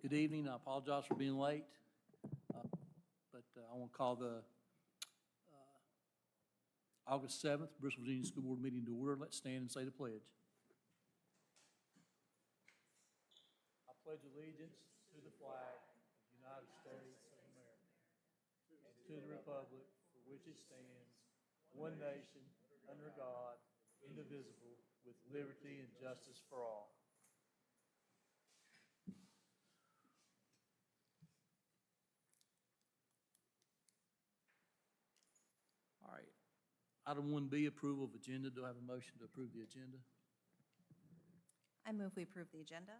Good evening. I apologize for being late, but I want to call the August 7th Bristol, Virginia School Board meeting to order. Let's stand and say the pledge. I pledge allegiance to the flag of the United States of America and to the republic for which it stands, one nation, under God, indivisible, with liberty and justice for all. All right. Item 1B, approval of agenda. Do I have a motion to approve the agenda? I move we approve the agenda.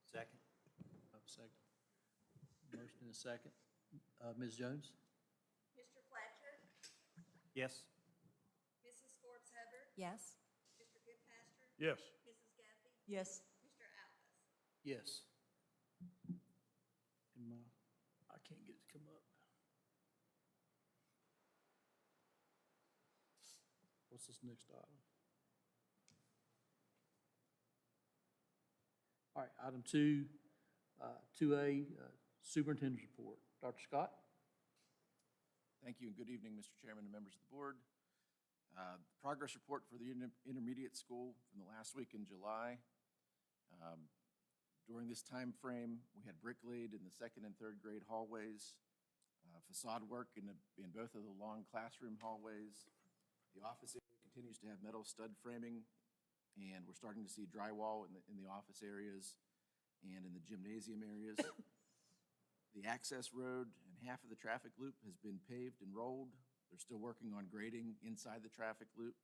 Second. I have a second. Motion and a second. Ms. Jones? Mr. Fletcher, Yes. Mrs. Forbes Hubbard, Yes. Mr. Goodpaster, Yes. Mrs. Guffey, Yes. Mr. Atlas. Yes. And I can't get it to come up. What's this next item? All right, item 2A, Superintendent's Report. Dr. Scott? Thank you, and good evening, Mr. Chairman and members of the board. Progress report for the intermediate school from the last week in July. During this time frame, we had brick laid in the second and third grade hallways, facade work in both of the long classroom hallways. The office area continues to have metal stud framing, and we're starting to see drywall in the office areas and in the gymnasium areas. The access road and half of the traffic loop has been paved and rolled. They're still working on grading inside the traffic loop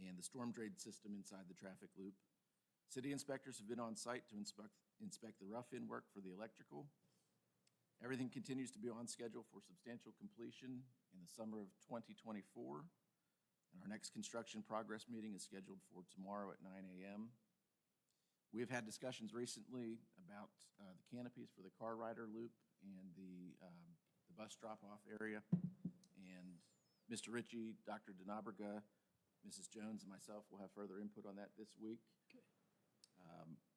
and the storm drain system inside the traffic loop. City inspectors have been on site to inspect the rough-in work for the electrical. Everything continues to be on schedule for substantial completion in the summer of 2024. And our next construction progress meeting is scheduled for tomorrow at 9 a.m. We have had discussions recently about the canopies for the car rider loop and the bus drop-off area. And Mr. Ritchie, Dr. Denaberga, Mrs. Jones, and myself will have further input on that this week. Okay.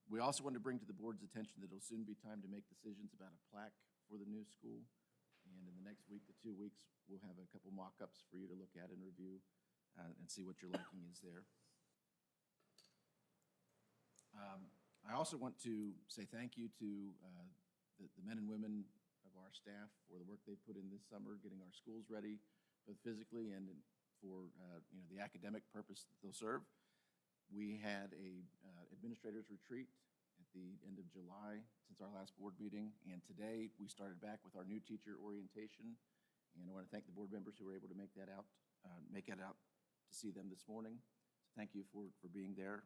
We also want to bring to the board's attention that it'll soon be time to make decisions about a plaque for the new school. And in the next week to 2 weeks, we'll have a couple mock-ups for you to look at and review and see what your liking is there. I also want to say thank you to the men and women of our staff for the work they've put in this summer, getting our schools ready, both physically and for the academic purpose that they'll serve. We had a administrators retreat at the end of July since our last board meeting, and today we started back with our new teacher orientation. And I want to thank the board members who were able to make it out to see them this morning. So thank you for being there.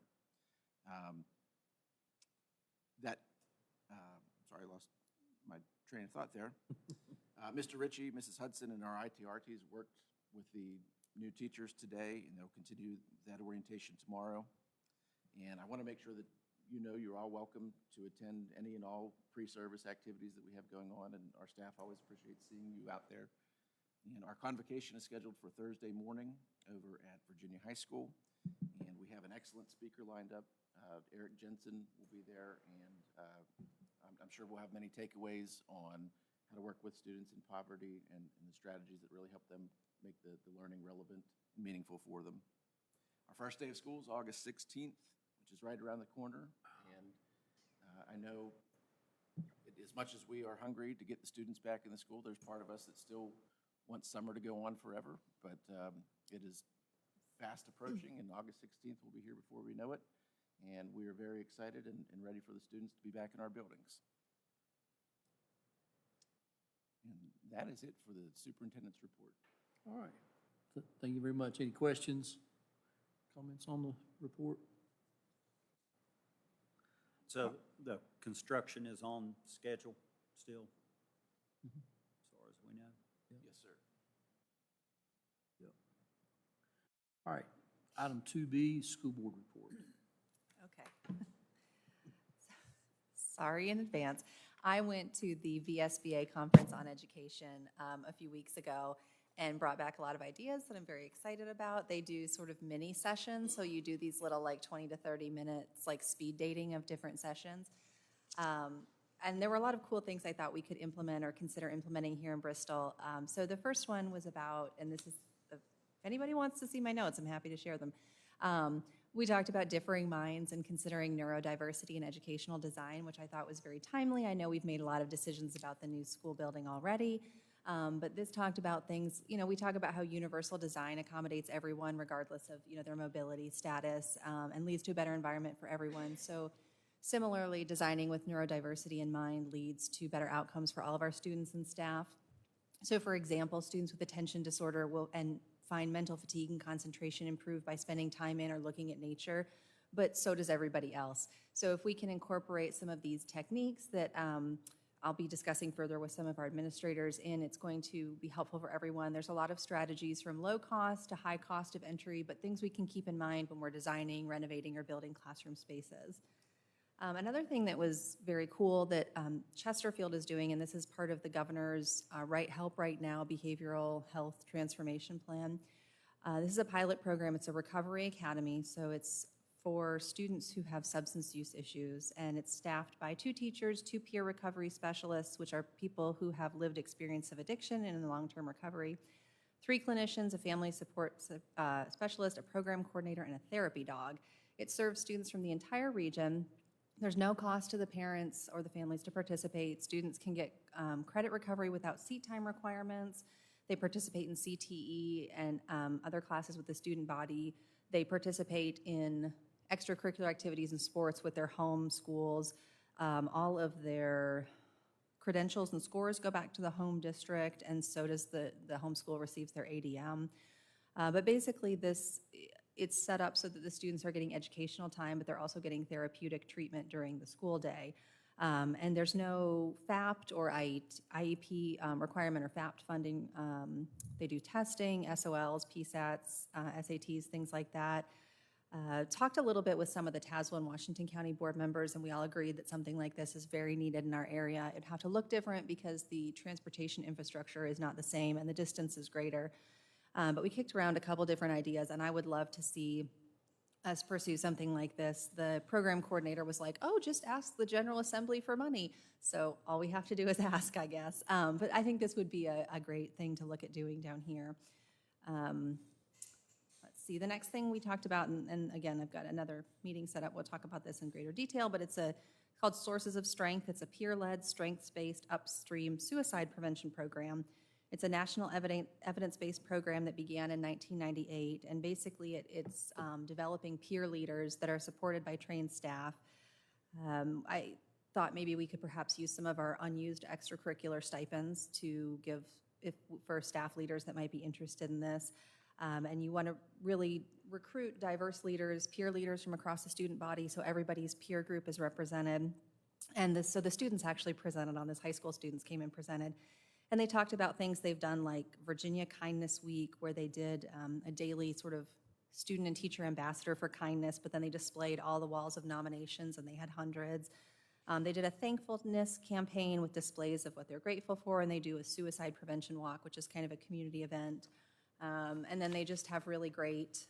Sorry, I lost my train of thought there. Mr. Ritchie, Mrs. Hudson, and our ITRTs worked with the new teachers today, and they'll continue that orientation tomorrow. And I want to make sure that you're all welcome to attend any and all pre-service activities that we have going on, and our staff always appreciates seeing you out there. And our convocation is scheduled for Thursday morning over at Virginia High School, and we have an excellent speaker lined up. Eric Jensen will be there, and I'm sure we'll have many takeaways on how to work with students in poverty and the strategies that really help them make the learning relevant and meaningful for them. Our first day of school is August 16th, which is right around the corner, and I know as much as we are hungry to get the students back in the school, there's part of us that still wants summer to go on forever, but it is fast approaching, and August 16th will be here before we know it. And we are very excited and ready for the students to be back in our buildings. And that is it for the superintendent's report. All right. Thank you very much. Any questions, comments on the report? So the construction is on schedule still, as far as we know? Yes, sir. Yep. All right. Item 2B, school board report. Okay. Sorry in advance. I went to the VSBA Conference on Education a few weeks ago and brought back a lot of ideas that I'm very excited about. They do sort of mini sessions, so you do these little like 20 to 30 minutes like speed dating of different sessions. And there were a lot of cool things I thought we could implement or consider implementing here in Bristol. So the first one was about, and this is, if anybody wants to see my notes, I'm happy to share them. We talked about differing minds and considering neurodiversity in educational design, which I thought was very timely. I know we've made a lot of decisions about the new school building already, but this talked about things, we talk about how universal design accommodates everyone regardless of, their mobility status, and leads to a better environment for everyone. So similarly, designing with neurodiversity in mind leads to better outcomes for all of our students and staff. So for example, students with attention disorder will find mental fatigue and concentration improve by spending time in or looking at nature, but so does everybody else. So if we can incorporate some of these techniques that I'll be discussing further with some of our administrators it's going to be helpful for everyone. There's a lot of strategies from low cost to high cost of entry, but things we can keep in mind when we're designing, renovating, or building classroom spaces. Another thing that was very cool that Chesterfield is doing, and this is part of the governor's Help Right Now behavioral health transformation plan. This is a pilot program. It's a recovery academy, so it's for students who have substance use issues, and it's staffed by 2 teachers, 2 peer recovery specialists, which are people who have lived experience of addiction and in long-term recovery, 3 clinicians, a family support specialist, a program coordinator, and a therapy dog. It serves students from the entire region. There's no cost to the parents or the families to participate. Students can get credit recovery without seat time requirements. They participate in CTE and other classes with the student body. They participate in extracurricular activities and sports with their home schools. All of their credentials and scores go back to the home district, and so does the home school receives their ADM. But basically it's set up so that the students are getting educational time, but they're also getting therapeutic treatment during the school day. And there's no FAPT or IEP requirement or FAPT funding. They do testing, SOLs, PSATs, SATs, things like that. Talked a little bit with some of the Tazewell and Washington County board members, and we all agreed that something like this is very needed in our area. It'd have to look different because the transportation infrastructure is not the same and the distance is greater. But we kicked around a couple different ideas, and I would love to see us pursue something like this. The program coordinator was like, oh, just ask the General Assembly for money. So all we have to do is ask, I guess. But I think this would be a great thing to look at doing down here. Let's see, the next thing we talked about, and again, I've got another meeting set up. We'll talk about this in greater detail, but it's called Sources of Strength. It's a peer-led, strengths-based upstream suicide prevention program. It's a national evidence-based program that began in 1998, and basically it's developing peer leaders that are supported by trained staff. I thought maybe we could perhaps use some of our unused extracurricular stipends to give for staff leaders that might be interested in this. And you want to really recruit diverse leaders, peer leaders from across the student body, so everybody's peer group is represented. And so the students actually presented on this. High school students came and presented. And they talked about things they've done like Virginia Kindness Week, where they did a daily sort of student and teacher ambassador for kindness, but then they displayed all the walls of nominations, and they had hundreds. They did a thankfulness campaign with displays of what they're grateful for, and they do a suicide prevention walk, which is kind of a community event. And then they just have really great,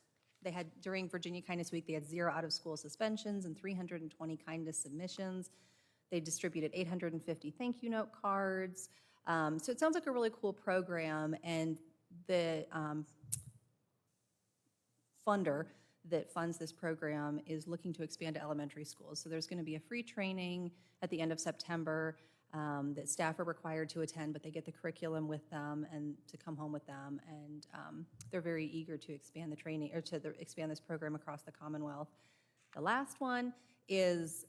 during Virginia Kindness Week, they had 0 out-of-school suspensions and 320 kindness submissions. They distributed 850 thank you note cards. So it sounds like a really cool program, and the funder that funds this program is looking to expand to elementary schools. So there's going to be a free training at the end of September that staff are required to attend, but they get the curriculum with them and to come home with them, and they're very eager to expand the training or to expand this program across the Commonwealth. The last one is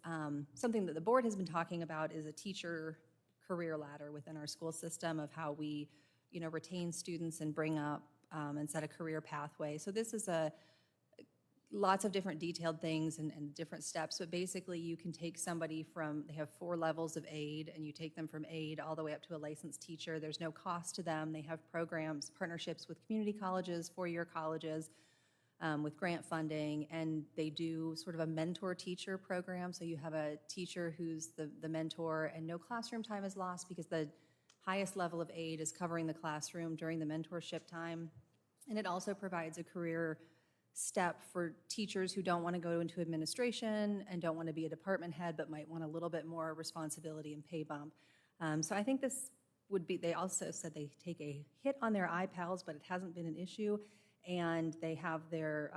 something that the board has been talking about, is a teacher career ladder within our school system of how we, retain students and bring up and set a career pathway. So this is lots of different detailed things and different steps, but basically you can take somebody they have 4 levels of aide, and you take them from aide all the way up to a licensed teacher. There's no cost to them. They have programs, partnerships with community colleges, 4-year colleges, with grant funding, and they do sort of a mentor-teacher program. So you have a teacher who's the mentor, and no classroom time is lost because the highest level of aide is covering the classroom during the mentorship time. And it also provides a career step for teachers who don't want to go into administration and don't want to be a department head, but might want a little bit more responsibility and pay bump. So I think this would be, they also said they take a hit on their iPals, but it hasn't been an issue. And they have their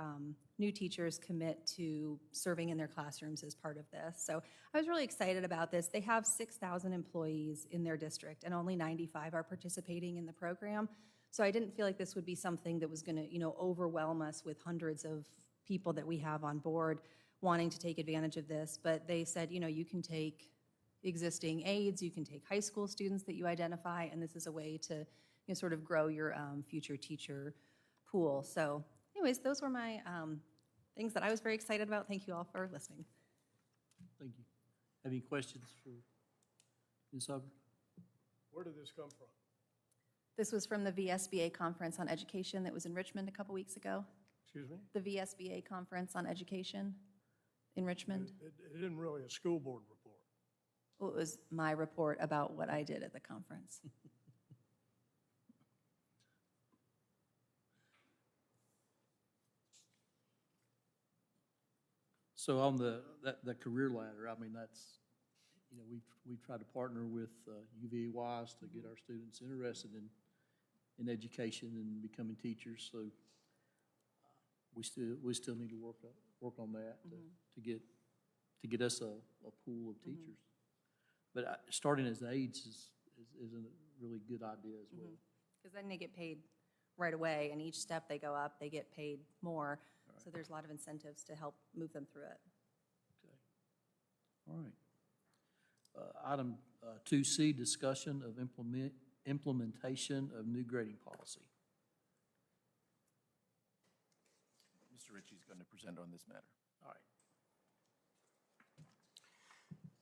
new teachers commit to serving in their classrooms as part of this. So I was really excited about this. They have 6,000 employees in their district, and only 95 are participating in the program. So I didn't feel like this would be something that was going to, overwhelm us with hundreds of people that we have on board wanting to take advantage of this. But they said, you can take existing aides, you can take high school students that you identify, and this is a way to sort of grow your future teacher pool. So anyways, those were my things that I was very excited about. Thank you all for listening. Thank you. Have any questions for Ms. Hubbard? Where did this come from? This was from the VSBA conference on education that was in Richmond a couple weeks ago. Excuse me? The VSBA conference on education in Richmond. It isn't really a school board report. Well, it was my report about what I did at the conference. So on the career ladder, I mean, that's, we've tried to partner with UVA-wise to get our students interested in education and becoming teachers. So we still need to work on that to get us a pool of teachers. But starting as aides is a really good idea as well. Because then they get paid right away, and each step they go up, they get paid more. So there's a lot of incentives to help move them through it. Okay. All right. Item 2C, discussion of implementation of new grading policy. Mr. Ritchie is going to present on this matter. All right.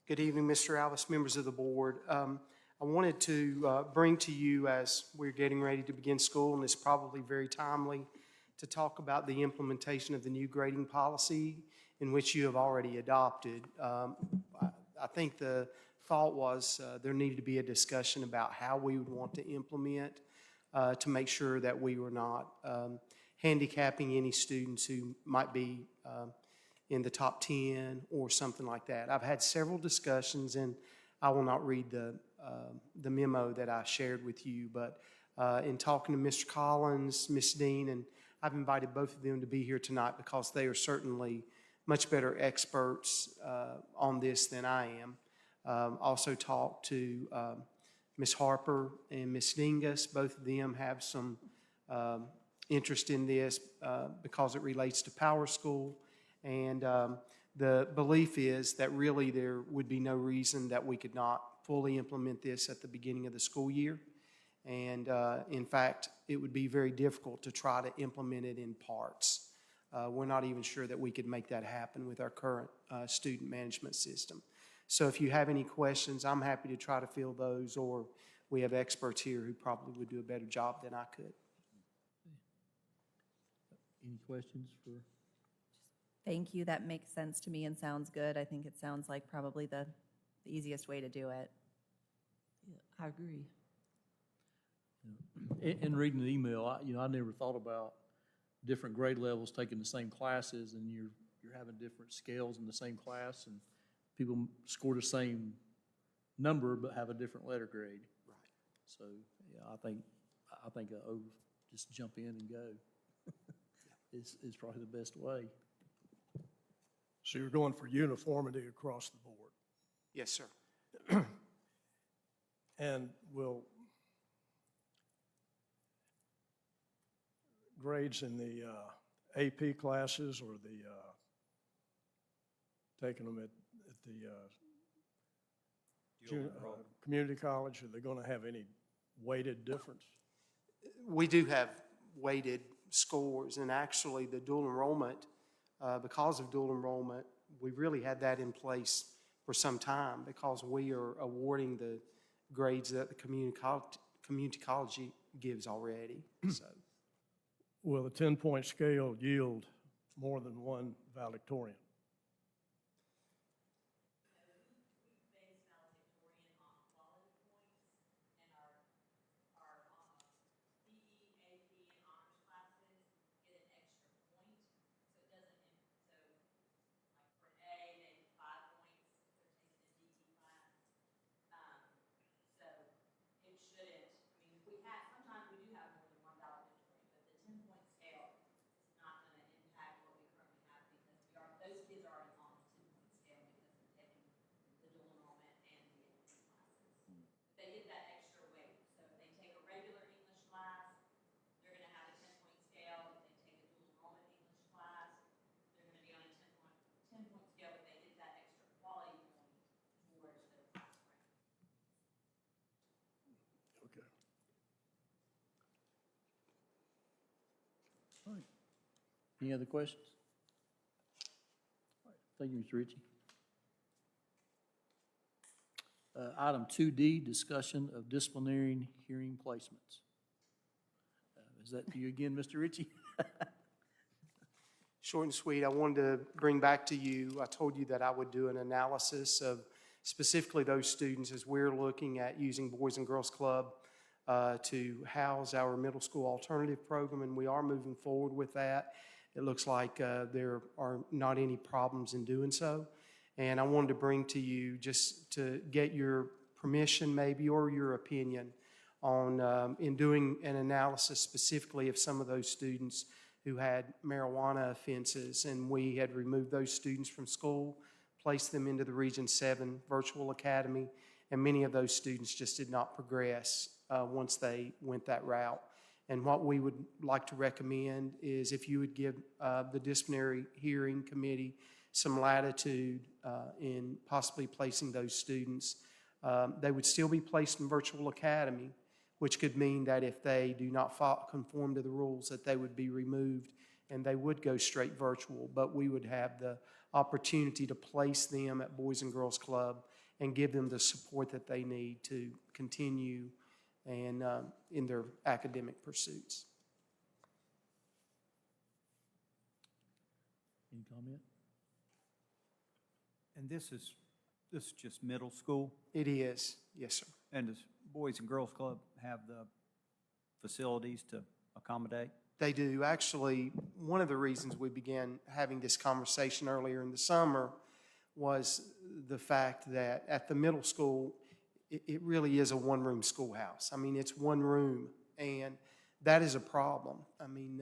Good evening, Mr. Alice, members of the board. I wanted to bring to you, as we're getting ready to begin school, and it's probably very timely, to talk about the implementation of the new grading policy in which you have already adopted. I think the thought was there needed to be a discussion about how we would want to implement to make sure that we were not handicapping any students who might be in the top 10 or something like that. I've had several discussions, and I will not read the memo that I shared with you, but in talking to Mr. Collins, Ms. Dean, and I've invited both of them to be here tonight because they are certainly much better experts on this than I am. Also talked to Ms. Harper and Ms. Dingus. Both of them have some interest in this because it relates to Power School. And the belief is that really there would be no reason that we could not fully implement this at the beginning of the school year. And in fact, it would be very difficult to try to implement it in parts. We're not even sure that we could make that happen with our current student management system. So if you have any questions, I'm happy to try to fill those, or we have experts here who probably would do a better job than I could. Any questions for? Thank you. That makes sense to me and sounds good. I think it sounds like probably the easiest way to do it. Yeah, I agree. In reading the email, I never thought about different grade levels taking the same classes, and you're having different scales in the same class, and people score the same number but have a different letter grade. Right. So yeah, I think just jump in and go is probably the best way. So you're going for uniformity across the board. Yes, sir. And will grades in the AP classes or the taking them at the community college, are they going to have any weighted difference? We do have weighted scores, and actually the dual enrollment, because of dual enrollment, we've really had that in place for some time because we are awarding the grades that the community college gives already. So, Will the 10-point scale yield more than one valedictorian? All right. Any other questions? All right. Thank you, Mr. Ritchie. Item 2D, discussion of disciplinary hearing placements. Is that you again, Mr. Ritchie? Short and sweet, I wanted to bring back to you, I told you that I would do an analysis of specifically those students as we're looking at using Boys and Girls Club to house our middle school alternative program, and we are moving forward with that. It looks like there are not any problems in doing so. And I wanted to bring to you just to get your permission maybe or your opinion on in doing an analysis specifically of some of those students who had marijuana offenses, and we had removed those students from school, placed them into the Region 7 Virtual Academy, and many of those students just did not progress once they went that route. And what we would like to recommend is if you would give the disciplinary hearing committee some latitude in possibly placing those students. They would still be placed in virtual academy, which could mean that if they do not conform to the rules, that they would be removed and they would go straight virtual. But we would have the opportunity to place them at Boys and Girls Club and give them the support that they need to continue and in their academic pursuits. Any comment? And this is just middle school? It is, yes, sir. And does Boys and Girls Club have the facilities to accommodate? They do. Actually, one of the reasons we began having this conversation earlier in the summer was the fact that at the middle school, it really is a one-room schoolhouse. I mean, it's one room, and that is a problem. I mean,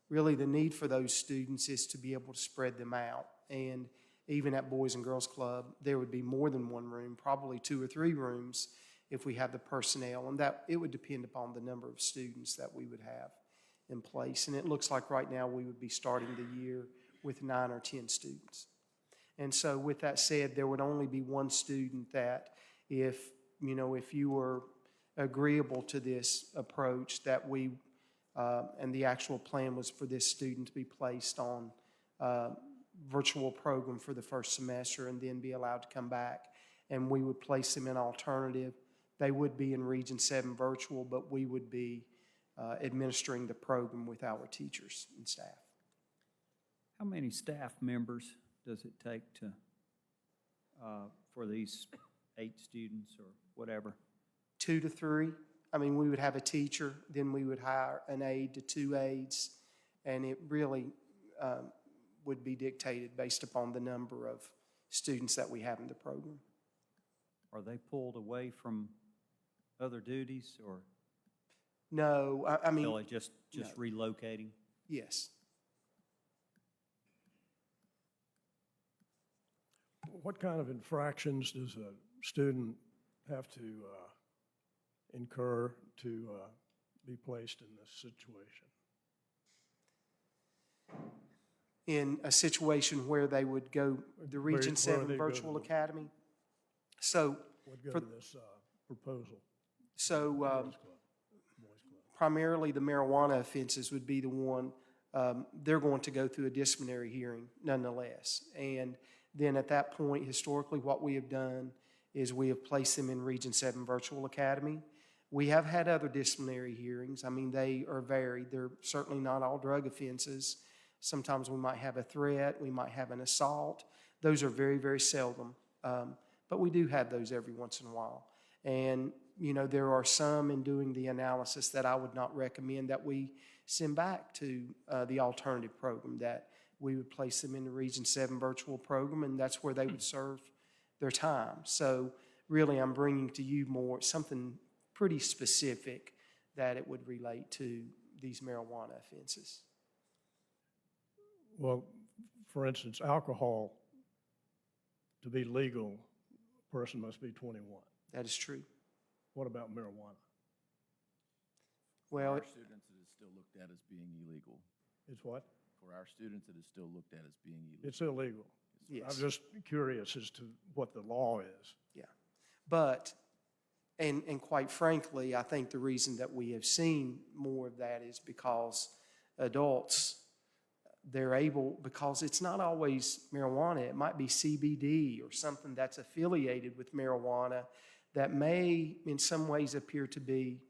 really the need for those students is to be able to spread them out. And even at Boys and Girls Club, there would be more than one room, probably 2 or 3 rooms if we have the personnel, and that it would depend upon the number of students that we would have in place. And it looks like right now we would be starting the year with 9 or 10 students. And so with that said, there would only be one student that if you were agreeable to this approach, that we, and the actual plan was for this student to be placed on virtual program for the first semester and then be allowed to come back, and we would place them in alternative. They would be in Region 7 virtual, but we would be administering the program with our teachers and staff. How many staff members does it take to, for these 8 students or whatever? 2 to 3. I mean, we would have a teacher, then we would hire an aide to 2 aides, and it really would be dictated based upon the number of students that we have in the program. Are they pulled away from other duties, or No, I mean, really just no. relocating? Yes. What kind of infractions does a student have to incur to be placed in this situation? In a situation where they would go the Region where 7 they go Virtual to- Academy. So, Would go For- to this proposal? so Boys Club. Boys Club. primarily the marijuana offenses would be the one, they're going to go through a disciplinary hearing nonetheless. And then at that point, historically, what we have done is we have placed them in Region 7 Virtual Academy. We have had other disciplinary hearings. I mean, they are varied. They're certainly not all drug offenses. Sometimes we might have a threat, we might have an assault. Those are very, very seldom. But we do have those every once in a while. And, there are some in doing the analysis that I would not recommend that we send back to the alternative program, that we would place them in the Region 7 virtual program, and that's where they would serve their time. So really, I'm bringing to you something pretty specific that it would relate to these marijuana offenses. Well, for instance, alcohol, to be legal, a person must be 21. That is true. What about marijuana? For Well, our students, it is still looked at as being illegal. It's what? For our students, it is still looked at as being illegal. It's illegal. yes. I'm just curious as to what the law is. But, and quite frankly, I think the reason that we have seen more of that is because adults, they're able, because it's not always marijuana, it might be CBD or something that's affiliated with marijuana that may in some ways appear to be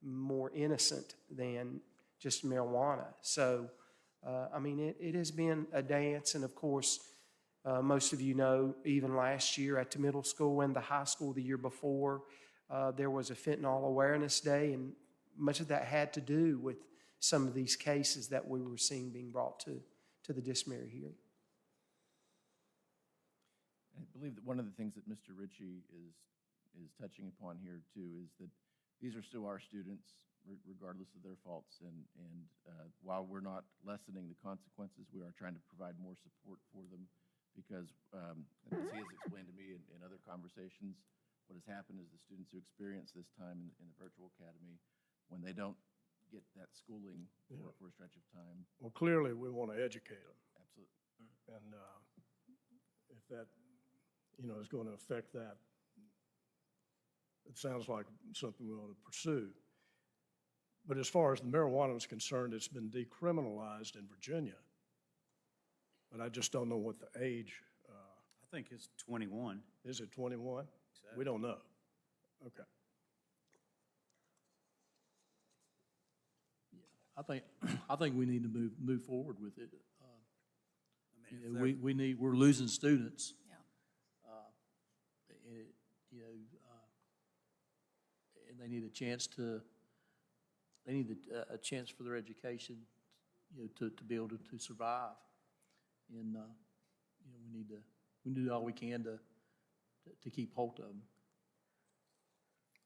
more innocent than just marijuana. So, I mean, it has been a dance, and of course, most of you know, even last year at the middle school and the high school the year before, there was a fentanyl awareness day, and much of that had to do with some of these cases that we were seeing being brought to the disciplinary hearing. I believe that one of the things that Mr. Ritchie is touching upon here too is that these are still our students, regardless of their faults. And while we're not lessening the consequences, we are trying to provide more support for them because, as he has explained to me in other conversations, what has happened is the students who experience this time in the virtual academy, when they don't get that schooling for a stretch of time. Well, clearly, we want to educate them. Absolutely. And if that, is going to affect that, it sounds like something we ought to pursue. But as far as the marijuana is concerned, it's been decriminalized in Virginia. But I just don't know what the age, I think it's 21. is it 21? We don't know. Okay. I think we need to move forward with it. We're losing students. Yeah. And, and they need a chance a chance for their education, to be able to survive. And, we need to do all we can to keep hold of them.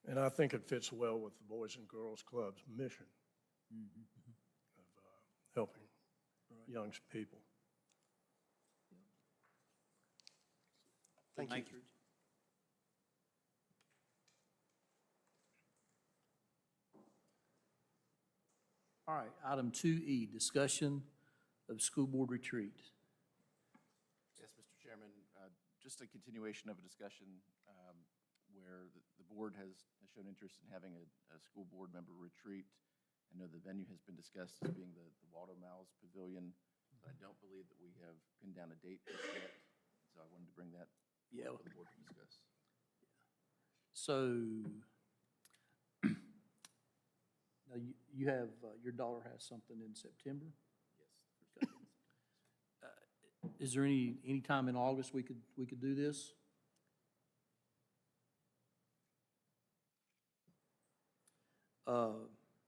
And I think it fits well with the Boys and Girls Club's mission of helping young people. Thank you. All right, item 2E, discussion of school board retreat. Yes, Mr. Chairman, just a continuation of a discussion where the board has shown interest in having a school board member retreat. I know the venue has been discussed as being the Waldo Miles Pavilion, but I don't believe that we have pinned down a date just yet. So I wanted to bring that for the board to discuss. So, now you have, your daughter has something in September? Yes. Is there any time in August we could do this?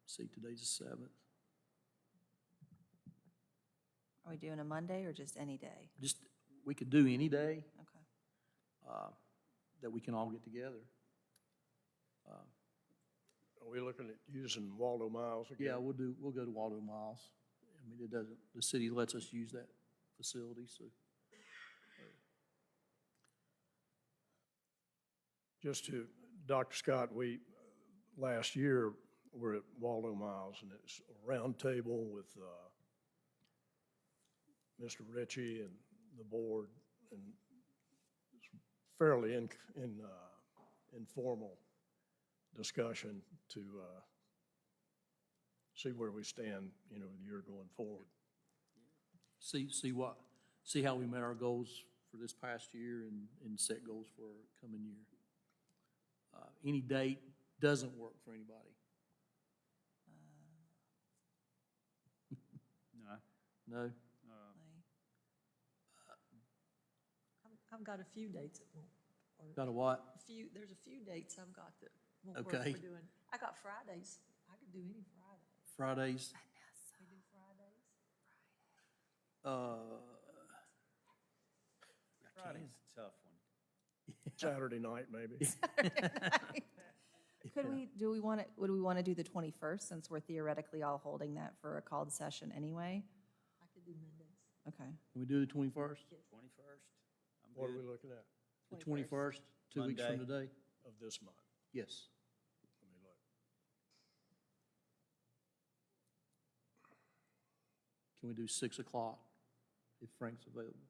See, today's the 7th. Are we doing a Monday or just any day? Just, we could do any day Okay. that we can all get together. Are we looking at using Waldo Miles again? Yeah, we'll go to Waldo Miles. I mean, the city lets us use that facility, so. Just to, Dr. Scott, last year, were at Waldo Miles, and it's a round table with Mr. Ritchie and the board, and it's fairly informal discussion to see where we stand, the year going forward. See how we met our goals for this past year and set goals for our coming year. Any date doesn't work for anybody. No. No? I've got a few dates that won't. or Got a what? There's a few dates I've got that won't work for Okay. doing. I got Fridays. I could do any Friday. Fridays? We do Fridays. Friday's a tough one. Saturday night, maybe. Would we want to do the 21st, since we're theoretically all holding that for a called session anyway? I could do Mondays. Okay. Can we do the 21st? 21st? I'm What are good. we looking at? The 21st, 2 weeks from Monday. today? Of this month? Yes. Let me look. Can we do 6 o'clock if Frank's available?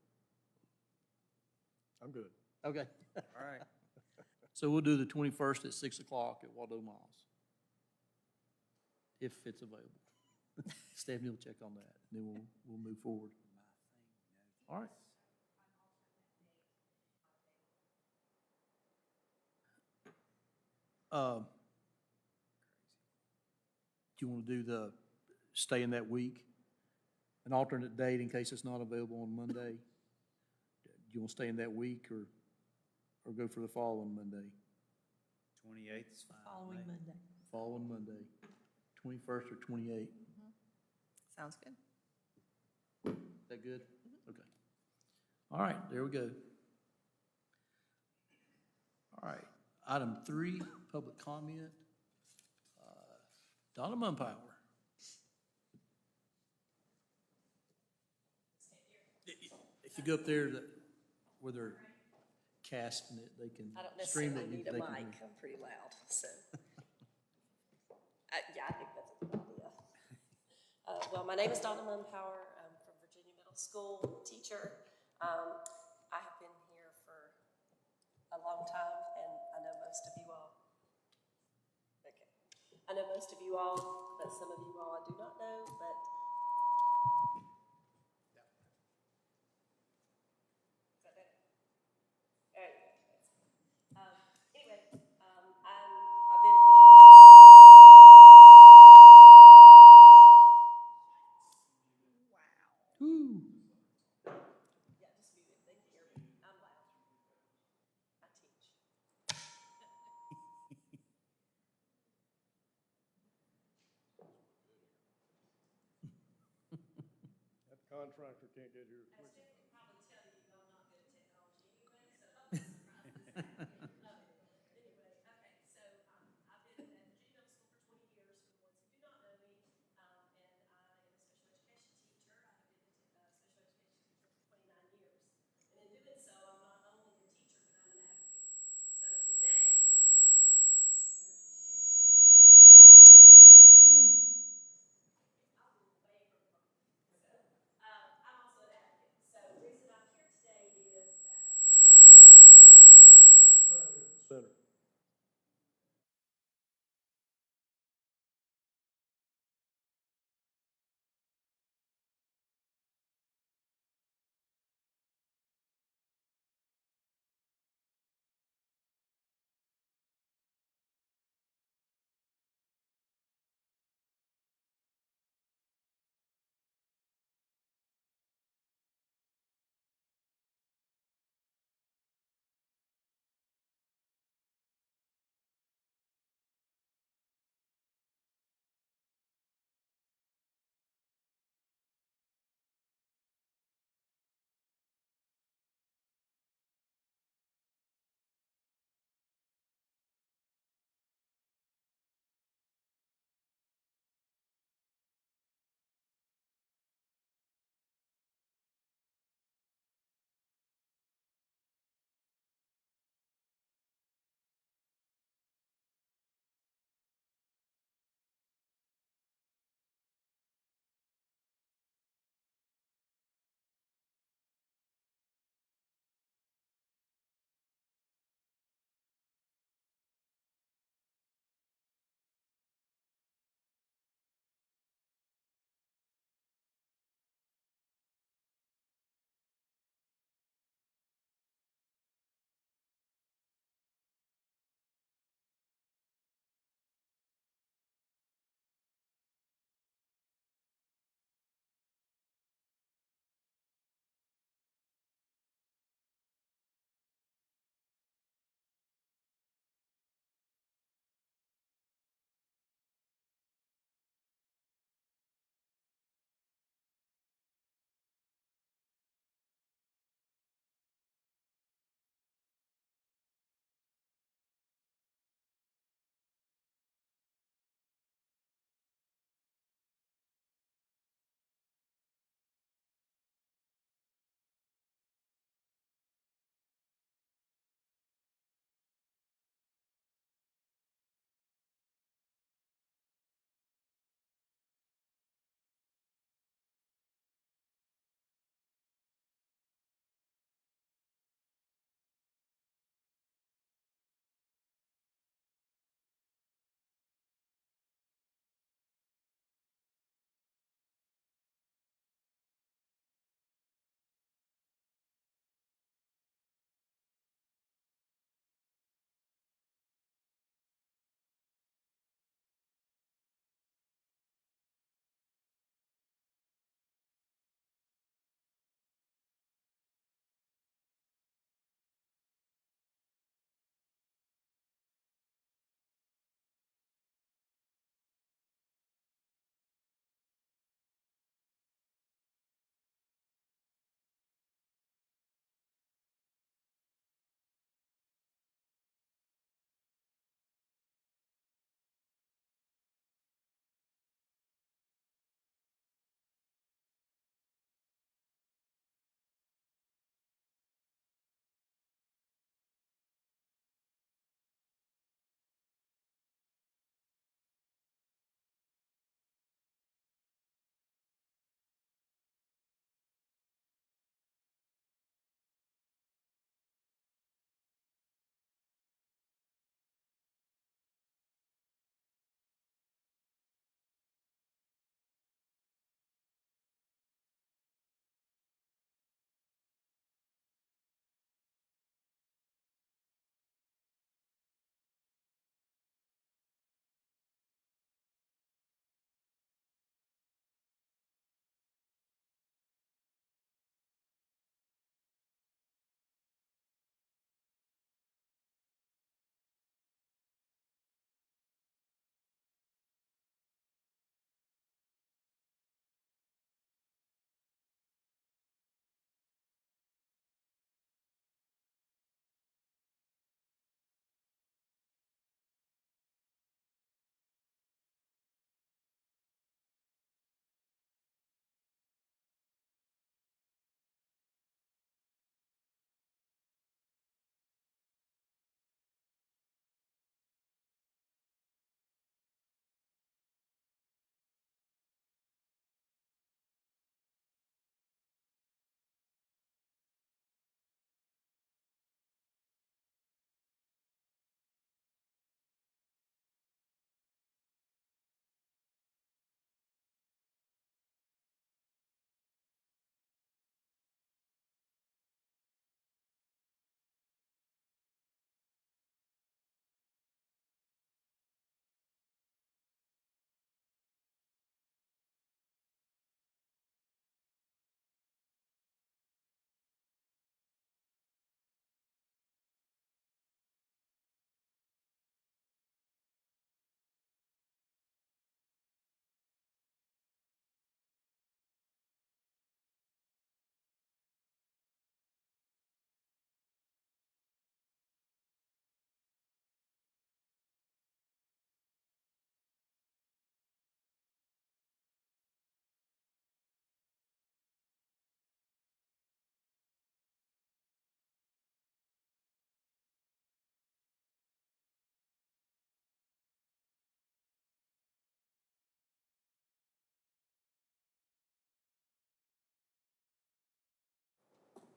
I'm good. Okay. All right. So we'll do the 21st at 6 o'clock at Waldo Miles, if it's available. Stephanie will check on that, and then we'll move forward. All right. Do you want to do stay in that week? An alternate date in case it's not available on Monday? Do you want to stay in that week or go for the following Monday? 28th is fine. Following Monday. Following Monday, 21st or 28th? Sounds good. Is that good? Okay. All right, there we go. All right, item 3, public comment. Donna Mumpower. If you go up there where they're casting it, they can I don't stream necessarily it. need a they can mic, hear. I'm pretty loud, so. Yeah, I think that's a good idea. Well, my name is Donna Mumpower, I'm from Virginia Middle School, teacher. I have been here for a long time, and I know most of you all. Okay. I know most of you all, but some of you all I do not know, but. Is that better? All right. Anyway, I've been at Virginia. Woo. Yeah, just mute it. They can hear me. I'm loud. I teach. That contractor can't get here quick. As Jeff can probably tell you, I'm not good at technology anyway, so I'll be surprised. Anyway, okay, so I've been at Virginia Middle School for 20 years, for the ones who do not know me, and I am a special education teacher. I have been a special education teacher for 29 years. And in doing so, I'm not only a teacher, but I'm an advocate. So today, I'm also an advocate. So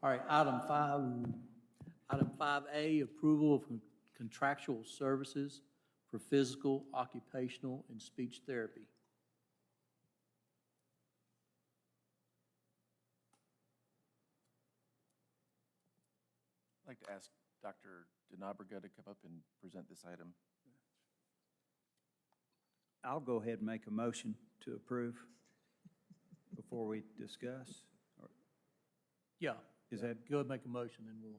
All right, item 5A, approval of contractual services for physical, occupational, and speech therapy. I'd like to ask Dr. DeNabriga to come up and present this item. I'll go ahead and make a motion to approve before we discuss. Or Yeah. Is that, Go ahead and make a motion, and we'll.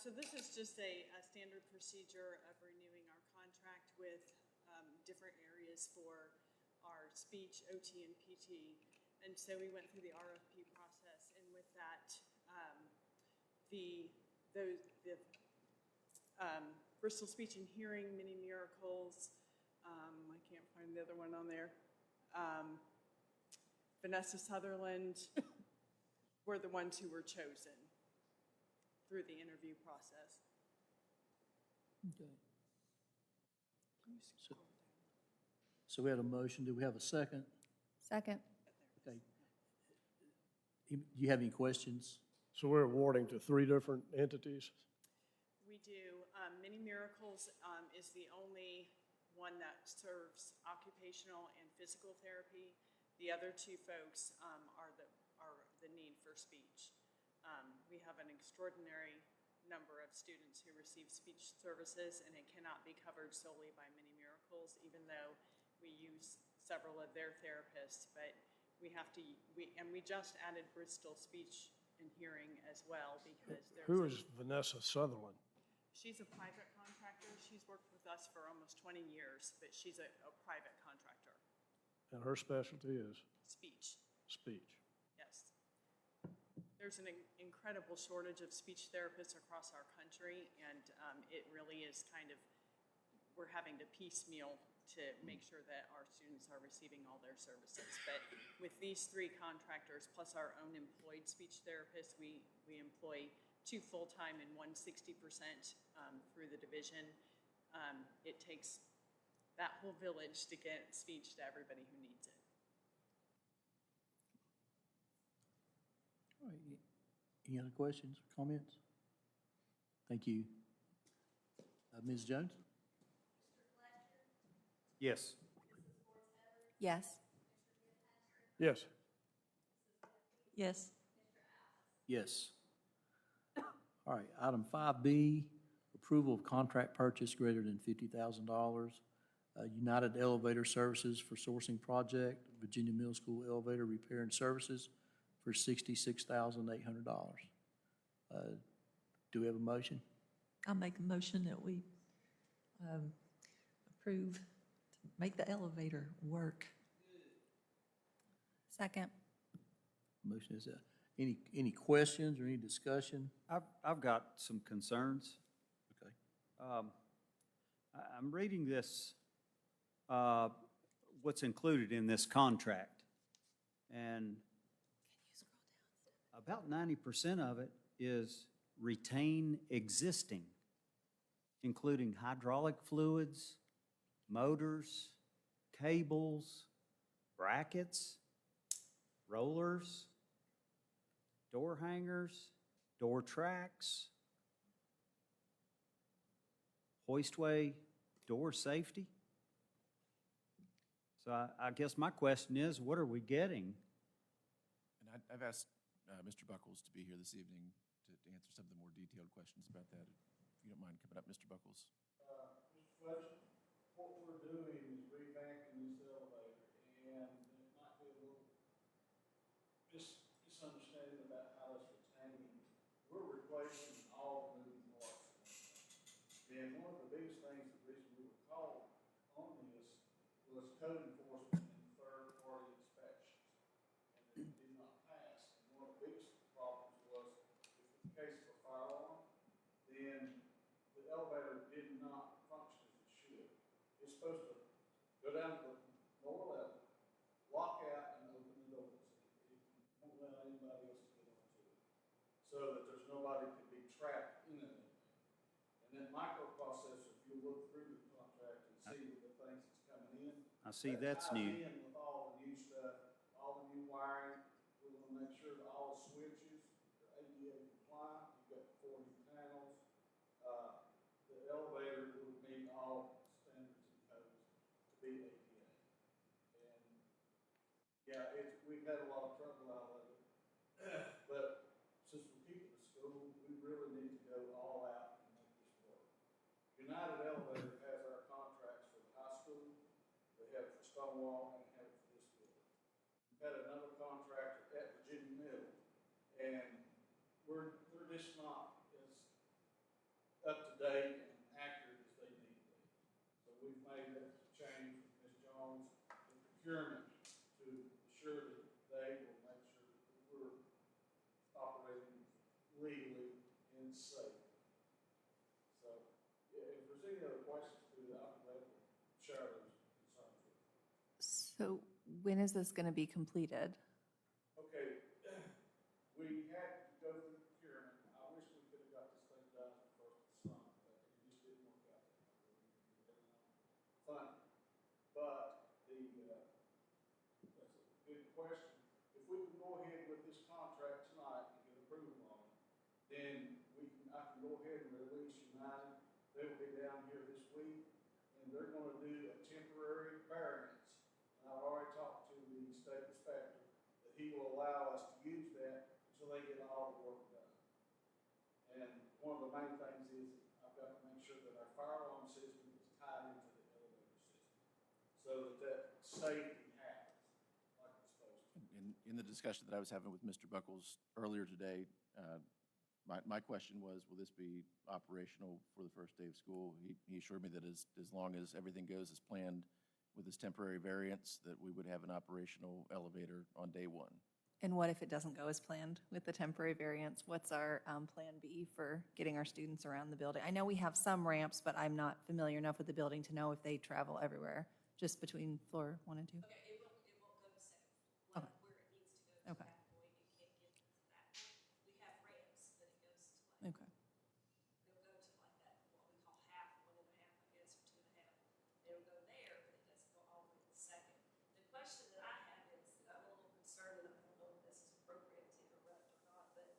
So this is just a standard procedure of renewing our contract with different areas for our speech, OT, and PT. And so we went through the RFP process, and with that, the Bristol Speech and Hearing, Mini Miracles, I can't find the other one on there, Vanessa Sutherland were the ones who were chosen through the interview process. Okay. So we had a motion. Do we have a second? Second. Okay. Do you have any questions? So we're awarding to 3 different entities? We do. Mini Miracles is the only one that serves occupational and physical therapy. The other 2 folks are the need for speech. We have an extraordinary number of students who receive speech services, and it cannot be covered solely by Mini Miracles, even though we use several of their therapists. But we just added Bristol Speech and Hearing as well, because Who is Vanessa Sutherland? she's a private contractor. She's worked with us for almost 20 years, but she's a private contractor. And her specialty is Speech, speech. yes. There's an incredible shortage of speech therapists across our country, and it really is kind of, we're having to piecemeal to make sure that our students are receiving all their services. But with these 3 contractors, plus our own employed speech therapists, we employ 2 full-time and 1 60% through the division. It takes that whole village to get speech to everybody who needs it. All right. Any other questions or comments? Thank you. Ms. Jones? yes. Yes. Yes. Yes. Yes. All right, item 5B, approval of contract purchase greater than $50,000. United Elevator Services for sourcing project, Virginia Middle School elevator repair and services for $66,800. Do we have a motion? I'll make a motion that we approve to make the elevator work. Second. Motion is, any questions or any discussion? I've got some concerns. Okay. I'm reading this, what's included in this contract. And about 90% of it is retain existing, including hydraulic fluids, motors, cables, brackets, rollers, door hangers, door tracks, hoistway door safety. So I guess my question is, what are we getting? And I've asked Mr. Buckles to be here this evening to answer some of the more detailed questions about that. If you don't mind coming up, Mr. Buckles. Mr. Fletcher, what we're doing is revamping this elevator, and it might be a little misunderstanding about how that's retaining. We're replacing all the moving parts. And one of the biggest things, the reason we were called on this was code enforcement and third-party inspections. And it did not pass. And one of the biggest problems was, if in the case of a fire alarm, then the elevator did not function as it should. It's supposed to go down to the lower level, lock out, and open the doors. It won't let anybody else to get onto it, so that there's nobody could be trapped in it. And that microprocessor I see that's new. That ties in with all the new stuff, all the new wiring. We want to make sure that all the switches are ADA compliant. You've got 4 new panels. The elevator would meet all standards and codes to be ADA. And yeah, we've had a lot of trouble out of it. But since we're keeping the school, we really need to go all out and make this work. United Elevator has our contracts for the high school, they have it for Stonewall, and they have it for this building. We've had another contractor at Virginia Middle, and they're just not as up to date and accurate as they need to be. So we've made that change with Ms. Jones in procurement to ensure that they will make sure that we're operating legally and safe. So if there's any other questions to that, I'll be glad to share those concerns with you. So when is this going to be completed? Okay, we had to go through procurement. I wish we could have got this thing done at the first of the summer, but it just didn't work out that way. We were running out of funding. But that's a good question. If we can go ahead with this contract tonight and get approval on it, then I can go ahead and release United. They'll be down here this week, and they're gonna do a temporary variance. And I've already talked to the state inspector, that he will allow us to use that until they get all the work done. And one of the main things is, I've got to make sure that our fire alarm system is tied into the elevator system, so that safety happens like it's supposed to. In the discussion that I was having with Mr. Buckles earlier today, my question was, will this be operational for the first day of school? He assured me that as long as everything goes as planned with this temporary variance, that we would have an operational elevator on day 1. And what if it doesn't go as planned with the temporary variance? What's our plan B for getting our students around the building? I know we have some ramps, but I'm not familiar enough with the building to know if they travel everywhere, just between floor 1 and 2. Okay, it won't go to second, where it needs to go to Okay. that point, it can't get to that point. We have ramps, but it goes to like, Okay. it'll go to like that, what we call half, 1.5, I guess, or 2.5. It'll go there, but it doesn't go all the way to second. The question that I have is, that I'm a little concerned, and I don't know if this is appropriate to interrupt or not, but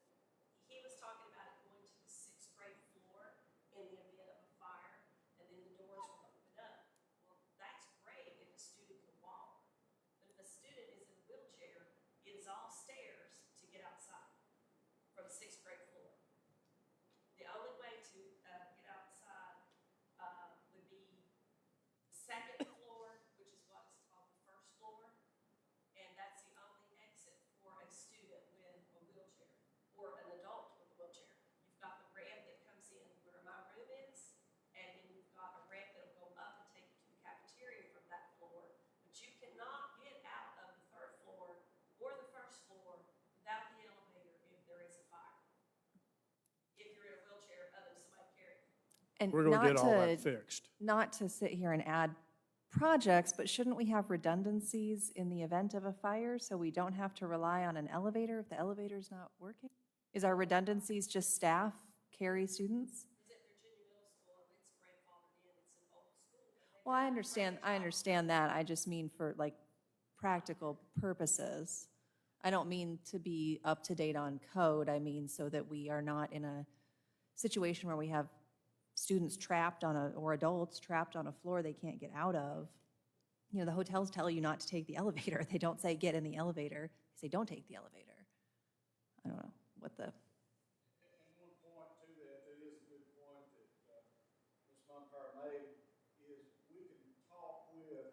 he was talking about it going to the 6th grade floor in the event of a fire, and then the doors will open up. Well, that's great if a student can walk, but if a student is in a wheelchair, it is all stairs to get outside from 6th grade floor. The only way to get outside would be the 2nd floor, which is what is called the 1st floor, and that's the only exit for a student with a wheelchair or an adult with a wheelchair. You've got the ramp that comes in where my room is, and then you've got a ramp that'll go up and take you to the cafeteria from that floor, but you cannot get out of the 3rd floor or the 1st floor without the elevator if there is a fire. If you're in a wheelchair, other than somebody carrying you. And We're gonna get not all that to, fixed. not to sit here and add projects, but shouldn't we have redundancies in the event of a fire so we don't have to rely on an elevator if the elevator's not working? Is our redundancies just staff carry students? It's at Virginia Middle School, and it's grandfathered in, it's an old school. and they've Well, got I understand that. I just mean for like practical purposes. I don't mean to be up to date on code. I mean so that we are not in a situation where we have students trapped on or adults trapped on a floor they can't get out of. You know, the hotels tell you not to take the elevator. They don't say get in the elevator. They say don't take the elevator. I don't know what the, And one point to that, that is a good point that Ms. Montgomery made, is we can talk with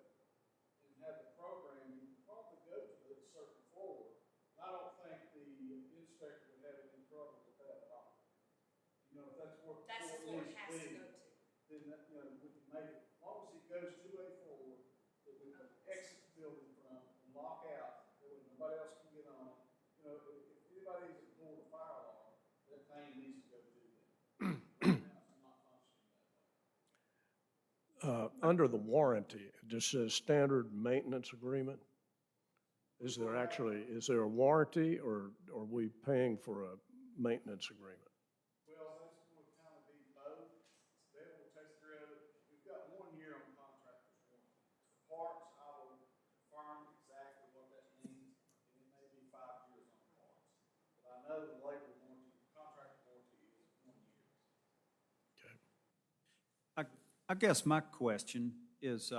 and have the programming probably go to a certain floor. And I don't think the inspector would have any trouble with that at all. You know, if that's where the That's the floor floor it needs to has to be, go to. then that, you know, we can make it, as long as it goes to a floor that we can exit the building from and lock out, that way nobody else can get on it. You know, if anybody is pulling a fire alarm, that thing needs to go to them. Right now, it's not functioning that way. Under the warranty, it just says standard maintenance agreement. Is there a warranty, or are we paying for a maintenance agreement? Well, that's going to kind of be both. They will take care of it. We've got 1 year on contractor's warranty. The parts, I guess my question is,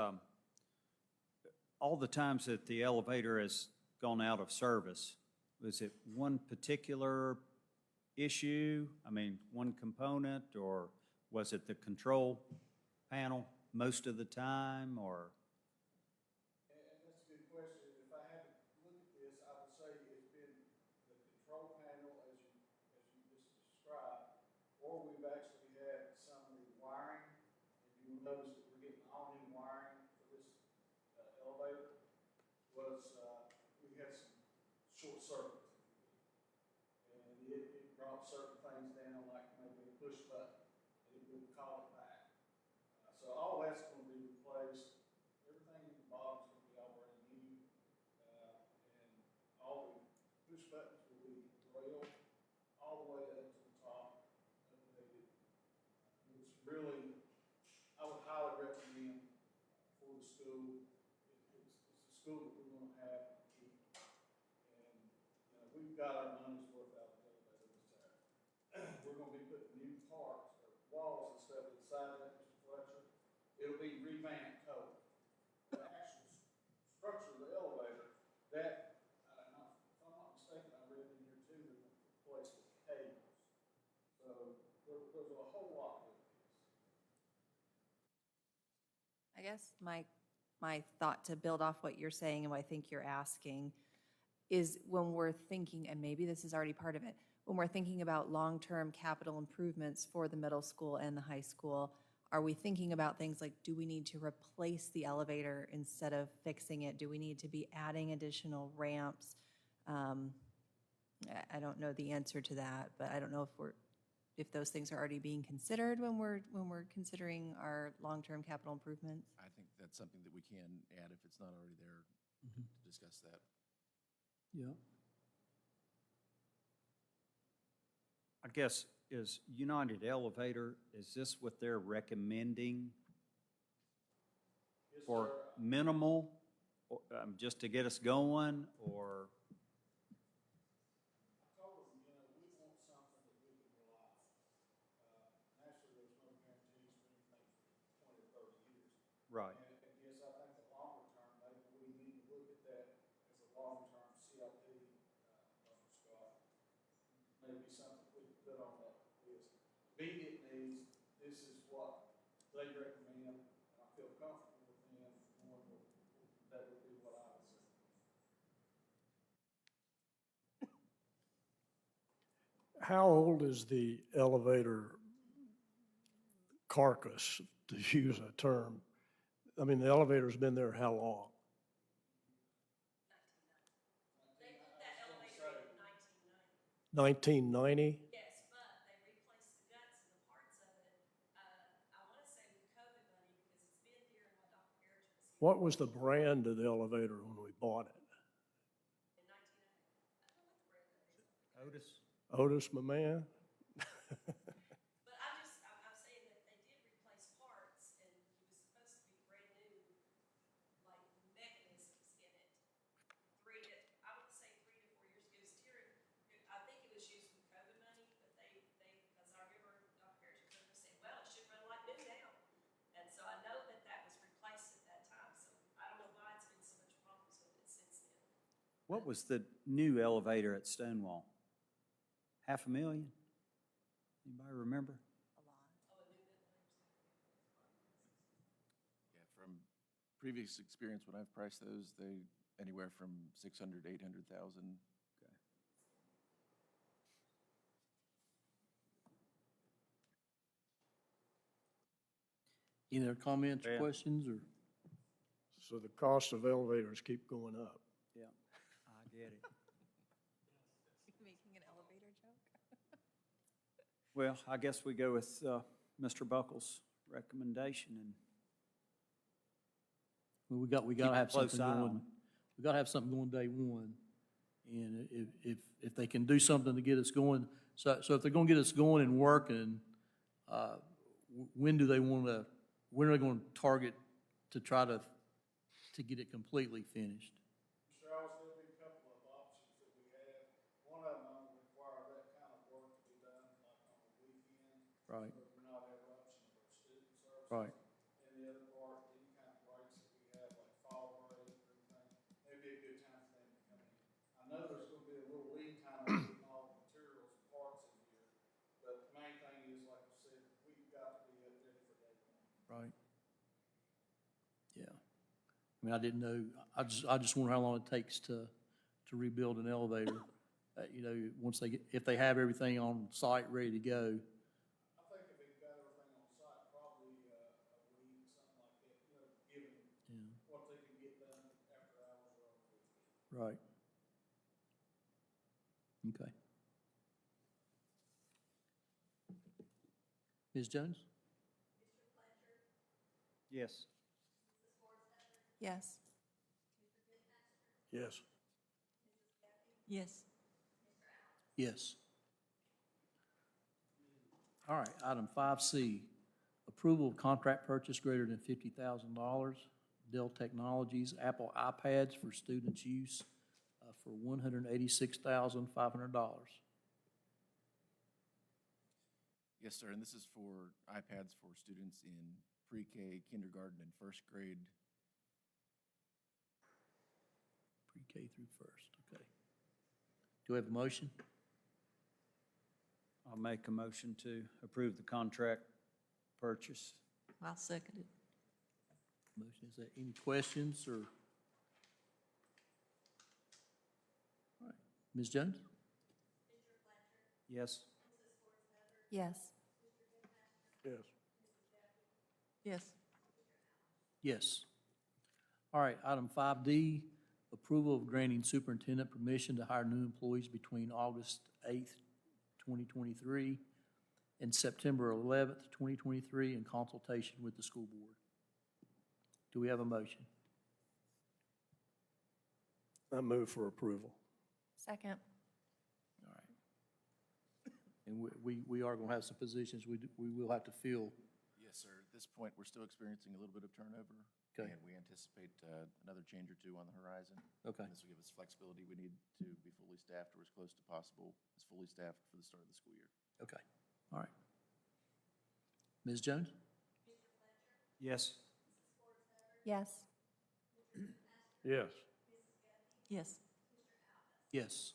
all the times that the elevator has gone out of service, was it one particular issue? I mean, one component, or was it the control panel most of the time, or? And that's a good question. If I had to look at this, I would say it's been the control panel as you just described, or we've actually had some of the wiring. And you'll notice that we're getting all new wiring for this elevator. We had some short circuits, and it brought certain things down, like maybe a push button, and it would call it back. So all that's going to be replaced. Everything in the bottom is going to be already new, and all the push buttons will be railed all the way up to the top, updated. It's really, I would highly recommend for the school. It's the school that we're going to have and keep. And, we've got our money's worth out of the elevator this time. We're going to be putting new parts, or walls and stuff inside that, Mr. Fletcher. It'll be revamped totally. The actual structure of the elevator, that, if I'm not mistaken, I read in here too, they're going to replace the cables. So there's a whole lot with this. I guess my thought to build off what you're saying and what I think you're asking is when we're thinking, and maybe this is already part of it, when we're thinking about long-term capital improvements for the middle school and the high school, are we thinking about things like, do we need to replace the elevator instead of fixing it? Do we need to be adding additional ramps? I don't know the answer to that, but I don't know if those things are already being considered when we're considering our long-term capital improvements. I think that's something that we can add if it's not already there to discuss that. Yeah. I guess, is United Elevator, is this what they're recommending Yes, for sir. minimal, just to get us going, or? I told them, we want something that we can rely on. Naturally, there's no guarantees for anything for 20 or 30 years. Right. And yes, I think the longer term, maybe we need to look at that as a long-term CIP, Dr. Scott. Maybe something we can put on that list. Meet it needs, this is what they recommend, and I feel comfortable with them, knowing that would be what I would say. How old is the elevator carcass, to use a term? I mean, the elevator's been there how long? They put that elevator in 1990. 1990? Yes, but they replaced the guts and the parts of it, I want to say with COVID money, because it's been here and my Dr. Harris was here What was the brand of the elevator when we bought it? in 1990. I don't know what the brand of it is. Otis? Otis, my man? But I'm saying that they did replace parts, and it was supposed to be brand new, like mechanisms in it. I would say 3 to 4 years ago. I think it was used with COVID money, but because I remember Dr. Harris was saying, well, it should run like new now. And so I know that was replaced at that time, so I don't know why it's been so much problems with it since then. What was the new elevator at Stonewall? $500,000? Anybody remember? A lot. Yeah, from previous experience, when I've priced those, they anywhere from 600 to 800,000. Okay. Any other comments or Yeah. questions, or? So the cost of elevators keep going up. Yeah, I get it. Making an elevator joke? Well, I guess we go with Mr. Buckles' recommendation, and Well, we gotta have close something eye on going. it. We gotta have something going day one. And if they can do something to get us going, so if they're gonna get us going and working, when are they gonna target to try to get it completely finished? Mr. Ellis, there'll be a couple of options that we have. One of them will require that kind of work to be done, like on the weekend. Right. So we're not interruption of our student services. Right. know there's gonna be a little lead time on getting all the materials and parts in here, but the main thing is, like you said, we've got to be ready for day one. Right. Yeah. I mean, I didn't know, I just wonder how long it takes to rebuild an elevator. You know, once they get, if they have everything on site ready to go. I think if they've got everything on site, probably a week, something like that, you know, given what they can get done after hours or on the weekend. Right. Okay. Ms. Jones? Yes. Yes. Yes. Yes. Yes. All right, item 5C, approval of contract purchase greater than $50,000, Dell Technologies, Apple iPads for students' use for $186,500. Yes, sir, and this is for iPads for students in pre-K, kindergarten, and first grade. Pre-K through first, okay. Do we have a motion? I'll make a motion to approve the contract purchase. I'll second it. Motion, is there any questions or? All right, Ms. Jones? Yes. Yes. Yes. Yes. Yes. All right, item 5D, approval of granting superintendent permission to hire new employees between August 8th, 2023 and September 11th, 2023 in consultation with the school board. Do we have a motion? I move for approval. Second. All right. And we are going to have some positions we will have to fill. Yes, sir. At this point, we're still experiencing a little bit of turnover. Okay. And we anticipate another change or two on the horizon. Okay. And this will give us flexibility. We need to be fully staffed or as close to possible as fully staffed for the start of the school year. Okay. All right. Ms. Jones? Yes. Yes. Yes. Yes. Yes.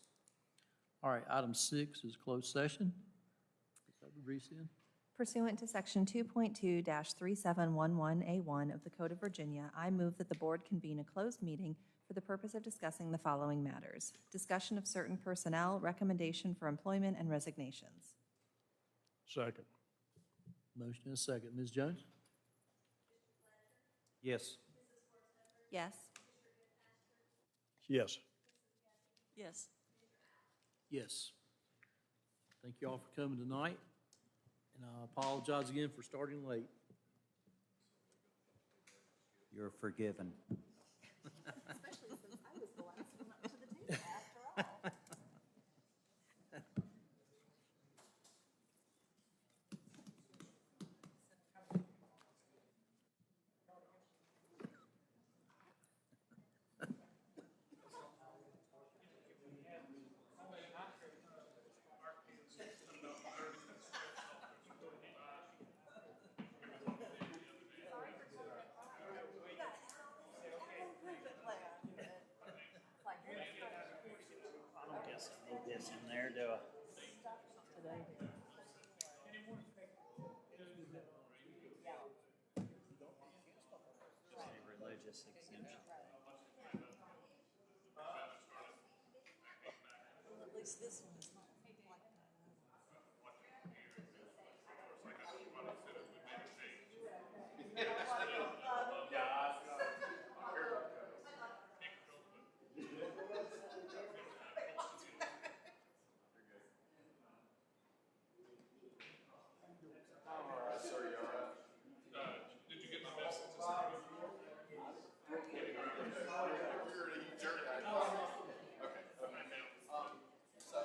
All right, item 6 is closed session. Is that what Reese in? Pursuant to Section 2.2-3711A1 of the Code of Virginia, I move that the board convene a closed meeting for the purpose of discussing the following matters: discussion of certain personnel, recommendation for employment, and resignations. Second. Motion and a second. Ms. Jones? Yes. Yes. Yes. Yes. Yes. Thank you all for coming tonight, and I apologize again for starting late. You're forgiven. Especially since I was the last one up to the table after all. I don't guess I need this in there, do I? Just a religious exemption. At least this one is not like that. So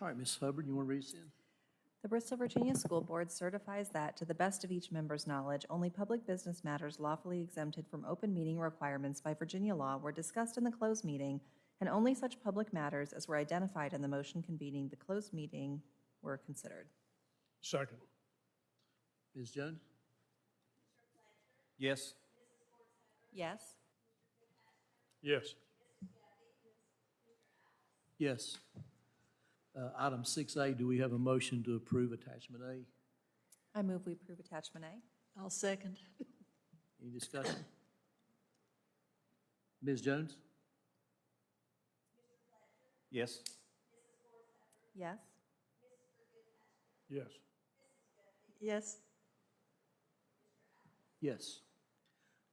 All right, Ms. Hubbard, you want to read this in? The Bristol, Virginia School Board certifies that, to the best of each member's knowledge, only public business matters lawfully exempted from open meeting requirements by Virginia law were discussed in the closed meeting, and only such public matters as were identified in the motion convening the closed meeting were considered. Second. Ms. Jones? Yes? Yes? Yes. Yes. Item 6A, do we have a motion to approve attachment A? I move we approve attachment A. I'll second. Any discussion? Ms. Jones? Yes? Yes? Yes. Yes, Yes.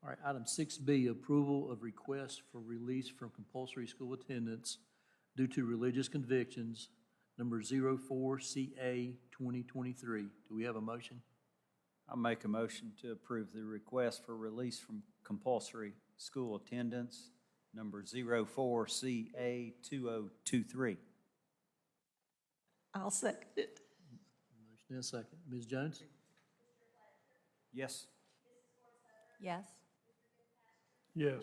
All right, item 6B, approval of request for release from compulsory school attendance due to religious convictions, number 04CA 2023. Do we have a motion? I'll make a motion to approve the request for release from compulsory school attendance, number 04CA 2023. I'll second it. Motion and a second. Ms. Jones? Yes? Yes? Yes.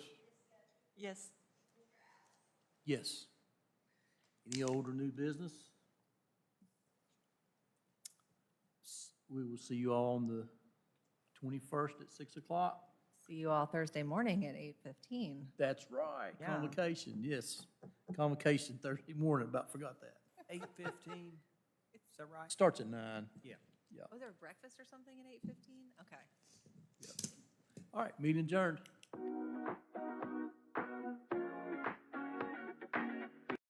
Yes, Yes. Any old or new business? We will see you all on the 21st at 6 o'clock. See you all Thursday morning at 8:15. That's right, Yeah. convocation, yes. Convocation Thursday morning, about forgot that. 8:15, is that right? Starts at 9. Yeah. Was there breakfast or something at 8:15? Okay. All right, meeting adjourned.